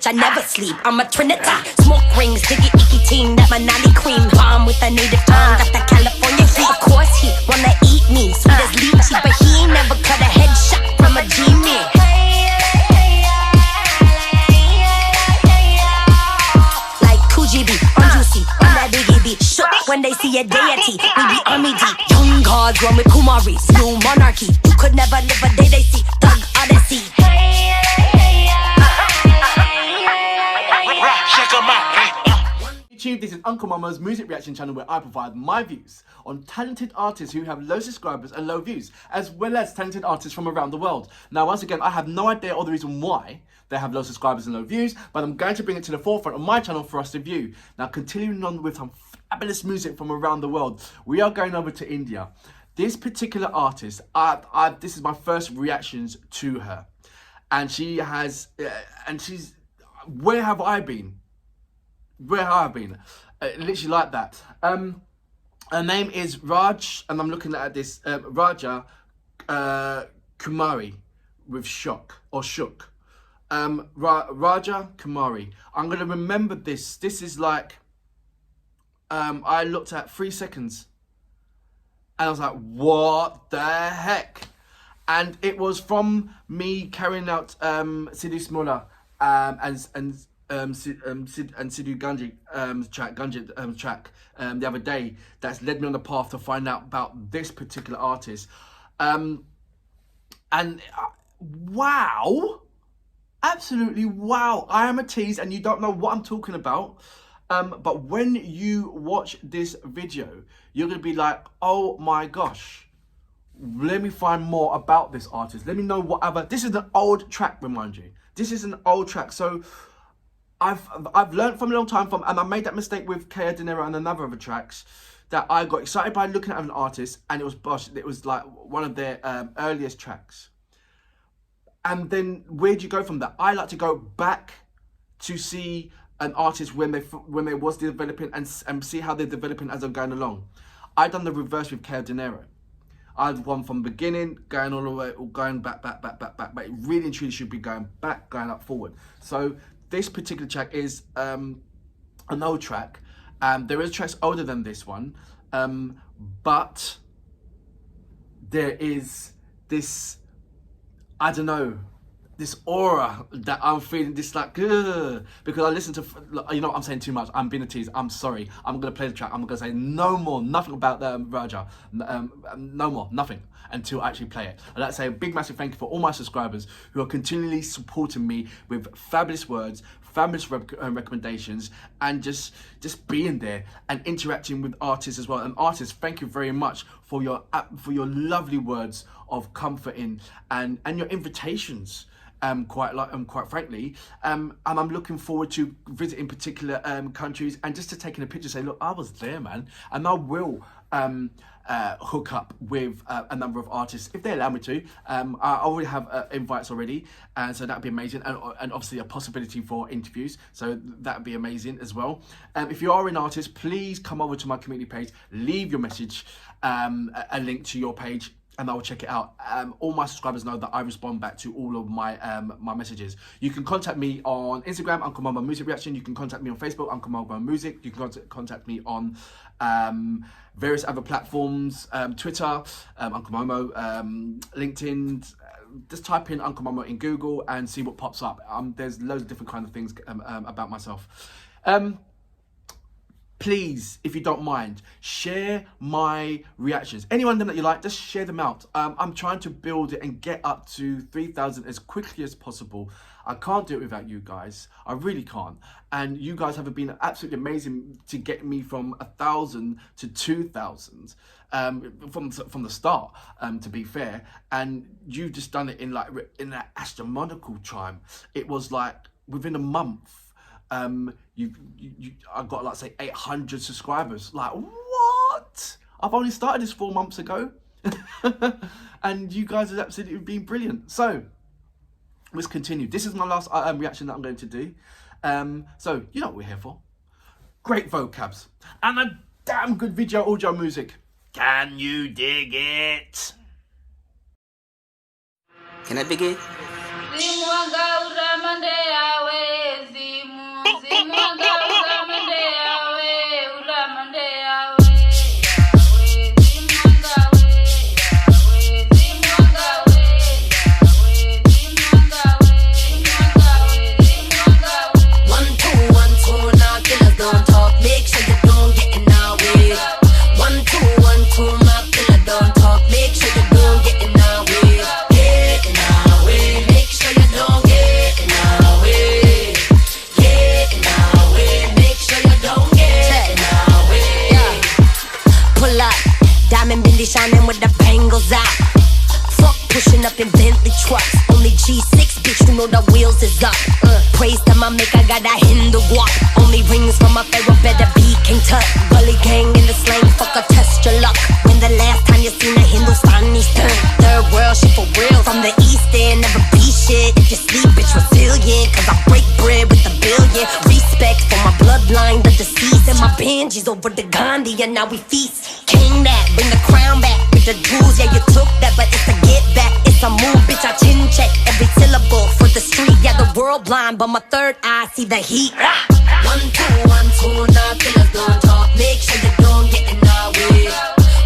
bitch, I never sleep. I'm a Trinita. Smoke rings, diggy icky team, that my nanny cream. Bomb with a native tongue, got that California heat. Of course he wanna eat me, sweet as lychee, but he ain't never cut a headshot from a G-me. Like 2GB, on juicy, on that biggie beat. Shook when they see a deity, we be army deep. Young gods run with Kumari, new monarchy. You could never live a day they see, thug odyssey. This is Uncle Mama's music reaction channel where I provide my views on talented artists who have low subscribers and low views, as well as talented artists from around the world. Now, once again, I have no idea or the reason why they have low subscribers and low views, but I'm going to bring it to the forefront of my channel for us to view. Now, continuing on with some fabulous music from around the world, we are going over to India. This particular artist, this is my first reactions to her, and she has, where have I been? Where have I been? Literally like that. Her name is Raj, and I'm looking at this, Raja Kumari with Shook. Raja Kumari. I'm going to remember this. This is like, I looked at 3 seconds and I was like, what the heck? And it was from me carrying out Sidhu Smola and Sidhu Ganji track the other day. That's led me on the path to find out about this particular artist. Wow, absolutely wow. I am a tease and you don't know what I'm talking about. But when you watch this video, you're gonna be like, oh my gosh, let me find more about this artist. Let me know what other, this is an old track, remind you. This is an old track. So I've learned from a long time and I made that mistake with Kaya Dinero and another other tracks, that I got excited by looking at an artist and it was like one of their earliest tracks. And then where do you go from that? I like to go back to see an artist when they was developing and see how they're developing as I'm going along. I done the reverse with Kaya Dinero. I've gone from beginning, going all the way, or going back, but it really and truly should be going back, going up forward. So this particular track is an old track. There is tracks older than this one, but there is this, I don't know, this aura that I'm feeling, this like, ugh, because I listen to, you know, I'm saying too much, I'm being a tease, I'm sorry. I'm gonna play the track, I'm gonna say no more, nothing about Raja, no more, nothing, until I actually play it. I'd like to say a big massive thank you for all my subscribers who are continually supporting me with fabulous words, fabulous recommendations, and just being there and interacting with artists as well. And artists, thank you very much for your lovely words of comforting and your invitations. Quite frankly, and I'm looking forward to visiting particular countries and just to taking a picture, say, look, I was there, man, and I will hook up with a number of artists if they allow me to. I already have invites already, and so that'd be amazing, and obviously a possibility for interviews, so that'd be amazing as well. If you are an artist, please come over to my community page, leave your message, a link to your page, and I will check it out. All my subscribers know that I respond back to all of my my messages. You can contact me on Instagram, Uncle Mama Music Reaction. You can contact me on Facebook, Uncle Mama Music. You can contact me on various other platforms, Twitter, Uncle Momo, LinkedIn. Just type in Uncle Momo in Google and see what pops up. There's loads of different kind of things about myself. Please, if you don't mind, share my reactions. Any one of them that you like, just share them out. I'm trying to build it and get up to 3,000 as quickly as possible. I can't do it without you guys. I really can't. And you guys have been absolutely amazing to get me from 1,000 to 2,000 from the start, to be fair. And you've just done it in an astronomical time. It was like within a month. I got like say 800 subscribers. Like, what? I've only started this 4 months ago. And you guys have absolutely been brilliant. So let's continue. This is my last reaction that I'm going to do. So you know what we're here for. Great vocabs and a damn good video audio music. Can you dig it? Can I dig it? is up. Praise to my maker, got that Hindu guap. Only rings from a pharaoh, better be King Tut. Gully gang in the slang, fuck a test your luck. When the last time you seen a Hindustani turn? Third world shit for real. From the east end, never be shit. If you sleep, bitch, resilient. Cause I break bread with a billion. Respect for my bloodline, the deceased. And my Benjis over the Gandhi, and now we feast. King that, bring the crown back. With the jewels, yeah, you took that, but it's a get back. It's a move, bitch, I chin check every syllable for the street. Yeah, the world blind, but my third eye see the heat. 1, 2, 1, 2, now killers don't talk. Make sure you don't get in our way.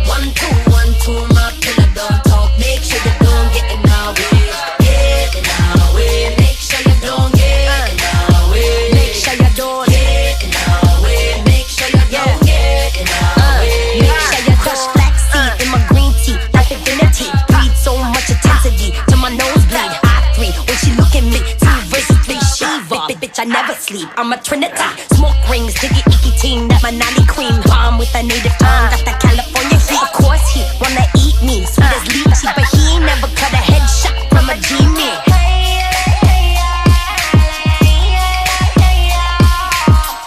1, 2, 1, 2, my killer don't talk. Make sure you don't get in our way. Get in our way. Make sure you don't get in our way. Make sure you don't get in our way. Make sure you don't get in our way. Make sure you crush black seed in my green tea, like divinity. Breathe so much intensity to my nosebleed. I3 when she look at me. 2 versus 3 Shiva. Bitch, I never sleep. I'm a Trinity. Smoke rings, diggy icky team. That Manali cream. Bomb with a native tongue. Got that California heat. Of course he wanna eat me. Sweet as lychee, but he ain't never cut a headshot from a genie.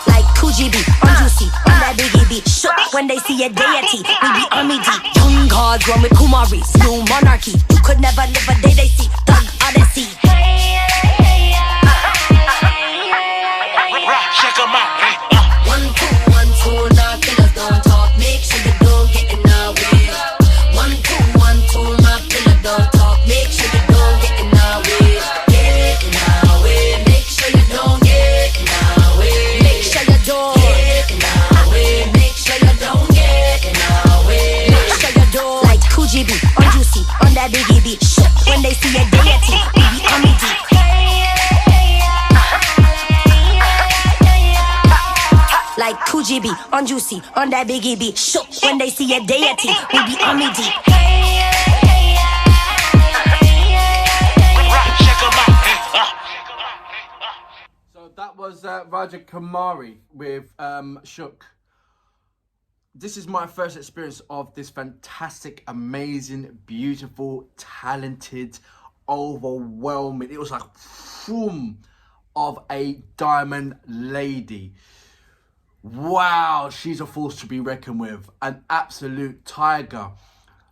Like Kujibi, on juicy, on that biggie beat. Shook when they see a deity. We be army deep. Young gods run with Kumari. New monarchy. You could never live a day they see. Thug Odyssey. Check 'em out. 1, 2, 1, 2, now killers don't talk. Make sure you don't get in our way. 1, 2, 1, 2, my killer don't talk. Make sure you don't get in our way. Get in our way. Make sure you don't get in our way. Make sure you don't get in our way. Make sure you don't get in our way. Make sure you don't. Like Kujibi, on juicy, on that biggie beat. Shook when they see a deity. We be army deep. Like Kujibi, on juicy, on that biggie beat. Shook when they see a deity. We be army deep. Check 'em out. So that was Raja Kumari with Shook. This is my first experience of this fantastic, amazing, beautiful, talented, overwhelming. It was like boom of a diamond lady. Wow, she's a force to be reckoned with. An absolute tiger.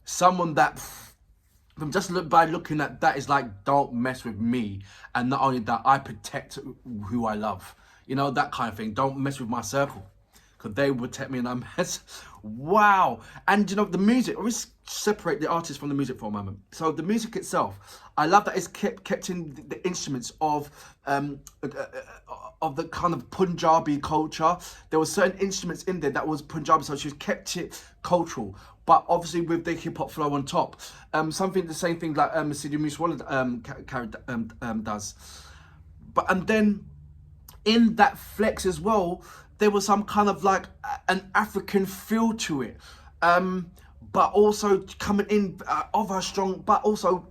Someone that, from just by looking at that, is like, don't mess with me. And not only that, I protect who I love. You know, that kind of thing. Don't mess with my circle, because they would protect me and I mess. Wow. And you know, the music, let's separate the artist from the music for a moment. So the music itself, I love that it's kept in the instruments of the kind of Punjabi culture. There were certain instruments in there that was Punjabi, so she kept it cultural, but obviously with the hip hop flow on top. The same thing like Sidhu Moosewala does. But and then in that flex as well, there was some kind of like an African feel to it, but also coming in of her strong, but also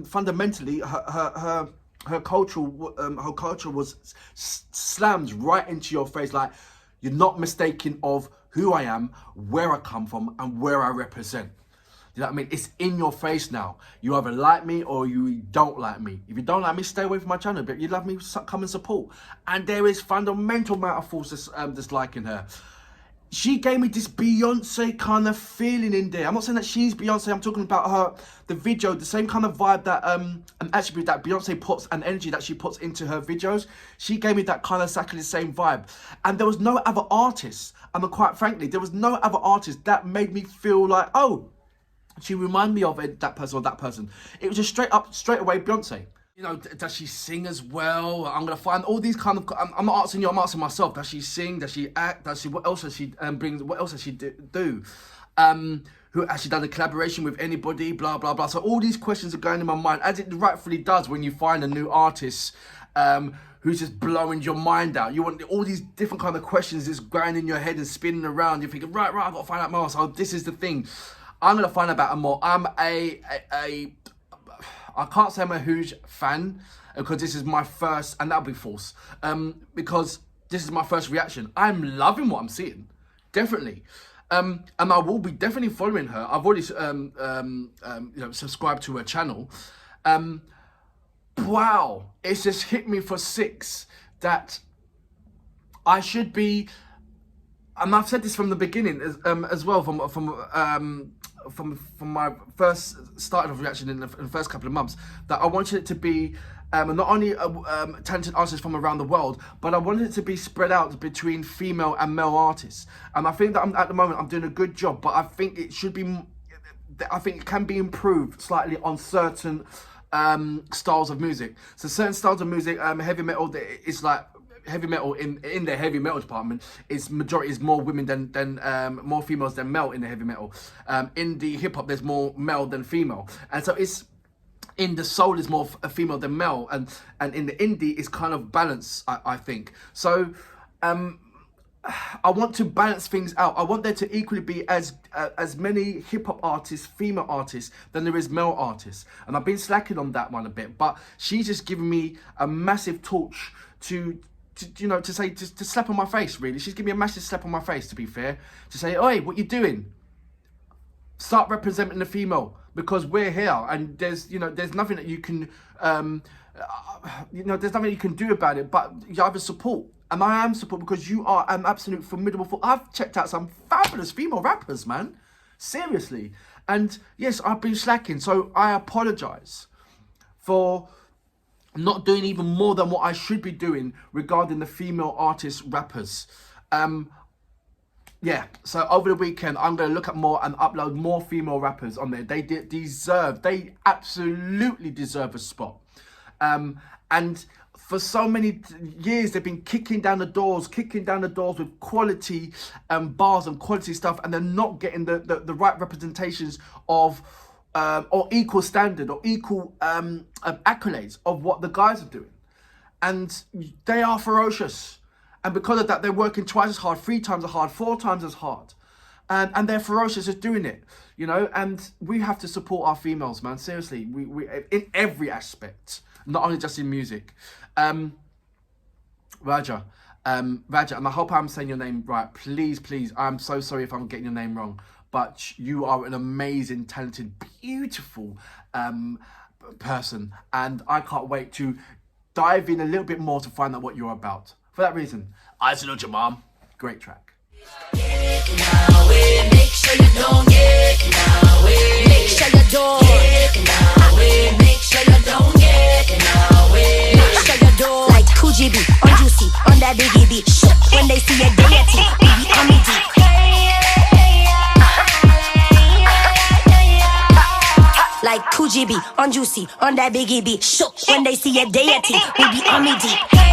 fundamentally her culture was slammed right into your face. Like, you're not mistaken of who I am, where I come from, and where I represent. You know what I mean? It's in your face now. You either like me or you don't like me. If you don't like me, stay away from my channel. But if you love me, come and support. And there is fundamental amount of force disliking her. She gave me this Beyonce kind of feeling in there. I'm not saying that she's Beyonce. I'm talking about the video, the same kind of vibe that an attribute that Beyonce puts, and energy that she puts into her videos. She gave me that kind of exactly the same vibe. And there was no other artist, and quite frankly, there was no other artist that made me feel like, oh, she reminded me of that person or that person. It was just straight away Beyonce. You know, does she sing as well? I'm gonna find all these kind of. I'm not asking you. I'm asking myself. Does she sing? Does she act? Does she? What else does she bring? What else does she do? Who has she done a collaboration with anybody? Blah blah blah. So all these questions are going in my mind, as it rightfully does when you find a new artist who's just blowing your mind out. You want all these different kind of questions just going in your head and spinning around. You're thinking, right, I've got to find out more. So this is the thing. I'm gonna find out about her more. I'm I can't say I'm a huge fan, because this is my first, and that'll be false, because this is my first reaction. I'm loving what I'm seeing, definitely, and I will be definitely following her. I've already subscribed to her channel, wow, it's just hit me for six that I should be, and I've said this from the beginning as well, from my first starting of reaction in the first couple of months, that I wanted it to be not only talented artists from around the world, but I wanted it to be spread out between female and male artists. And I think that at the moment I'm doing a good job, but I think it should be, I think it can be improved slightly on certain styles of music. So certain styles of music, heavy metal, it's like heavy metal in the heavy metal department is majority is more women than more females than male in the heavy metal. In the hip hop, there's more male than female, and so it's in the soul is more female than male, and in the indie it's kind of balance. I think so. I want to balance things out. I want there to equally be as many hip hop artists, female artists, than there is male artists. And I've been slacking on that one a bit, but she's just given me a massive torch to say, to slap on my face, really. She's giving me a massive slap on my face, to be fair. To say, oi, what you doing? Start representing the female, because we're here, and there's nothing that you can, there's nothing you can do about it, but you either support. And I am support because you are an absolute formidable I've checked out some fabulous female rappers, man. Seriously. And yes, I've been slacking, so I apologise for not doing even more than what I should be doing regarding the female artist rappers. Yeah, so over the weekend, I'm going to look at more and upload more female rappers on there. They absolutely deserve a spot. And for so many years, they've been kicking down the doors with quality bars and quality stuff, and they're not getting the right representations of, or equal standard or equal accolades of what the guys are doing. And they are ferocious. And because of that, they're working twice as hard, 3 times as hard, 4 times as hard. And they're ferocious at doing it, and we have to support our females, man. Seriously, we in every aspect, not only just in music. Raja, and I hope I'm saying your name right. Please, I'm so sorry if I'm getting your name wrong, but you are an amazing, talented, beautiful person, and I can't wait to dive in a little bit more to find out what you're about. For that reason, I salute your mom. Great track. Make sure you don't get away. Make sure you don't get away. Make sure you don't get away. Make sure you don't. Like Kujibi on Juicy on that biggie beat. Shook when they see a deity. Baby on me deep. Like Kujibi on Juicy on that biggie beat. Shook when they see a deity. Baby on me deep.